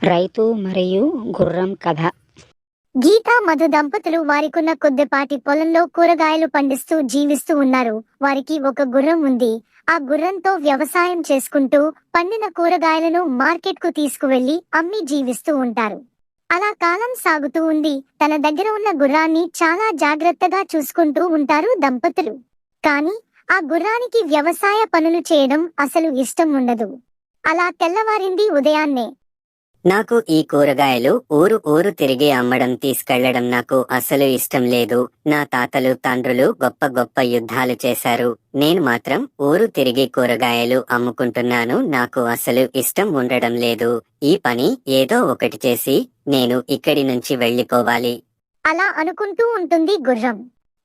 రైతు మరియు గుర్రం కథ. గీత మధు దంపతులు వారికున్న కొద్దిపాటి పొలంలో కూరగాయలు పండిస్తూ జీవిస్తూ ఉన్నారు. వారికి ఒక గుర్రం ఉంది. ఆ గుర్రంతో వ్యవసాయం చేసుకుంటూ పండిన కూరగాయలను మార్కెట్కు తీసుకువెళ్లి అమ్మి జీవిస్తూ ఉంటారు. అలా కాలం సాగుతూ ఉంది. తన దగ్గర ఉన్న గుర్రాన్ని చాలా జాగ్రత్తగా చూసుకుంటూ ఉంటారు దంపతులు. కానీ ఆ గుర్రానికి వ్యవసాయ పనులు చేయడం అసలు ఇష్టం ఉండదు. అలా తెల్లవారింది ఉదయాన్నే. నాకు ఈ కూరగాయలు ఊరు ఊరు తిరిగి అమ్మడం తీసుకెళ్లడం నాకు అసలు ఇష్టం లేదు. నా తాతలు తండ్రులు గొప్ప గొప్ప యుద్ధాలు చేశారు. నేను మాత్రం ఊరు తిరిగి కూరగాయలు అమ్ముకుంటున్నాను. నాకు అసలు ఇష్టం ఉండడం లేదు. ఈ పని ఏదో ఒకటి చేసి నేను ఇక్కడి నుంచి వెళ్లిపోవాలి. అలా అనుకుంటూ ఉంటుంది గుర్రం.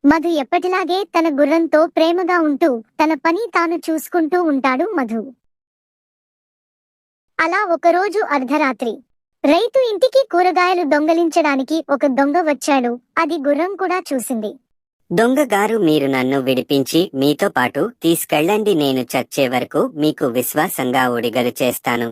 మధు ఎప్పటిలాగే తన గుర్రంతో ప్రేమగా ఉంటూ తన పని తాను చూసుకుంటూ ఉంటాడు మధు. అలా ఒకరోజు అర్ధరాత్రి రైతు ఇంటికి కూరగాయలు దొంగలించడానికి ఒక దొంగ వచ్చాడు. అది గుర్రం కూడా చూసింది. దొంగగారు, మీరు నన్ను విడిపించి మీతో పాటు తీసుకెళ్ళండి. నేను చచ్చే వరకు మీకు విశ్వాసంగా ఉడిగలు చేస్తాను.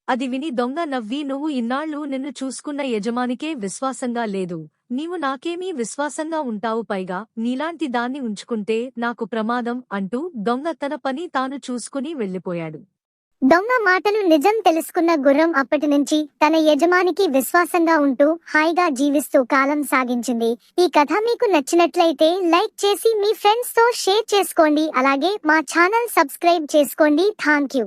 అది విని దొంగ నవ్వి, నువ్వు ఇన్నాళ్ళు నిన్ను చూసుకున్న యజమానికే విశ్వాసంగా లేదు. నీవు నాకేమీ విశ్వాసంగా ఉంటావు? పైగా నీలాంటి దాన్ని ఉంచుకుంటే నాకు ప్రమాదం అంటూ దొంగ తన పని తాను చూసుకుని వెళ్లిపోయాడు. దొంగ మాటలు నిజం తెలుసుకున్న గుర్రం అప్పటినుంచి తన యజమానికి విశ్వాసంగా ఉంటూ హాయిగా జీవిస్తూ కాలం సాగించింది. ఈ కథ మీకు నచ్చినట్లయితే లైక్ చేసి మీ ఫ్రెండ్స్ తో షేర్ చేసుకోండి. అలాగే మా ఛానల్ సబ్స్క్రైబ్ చేసుకోండి. థాంక్యూ.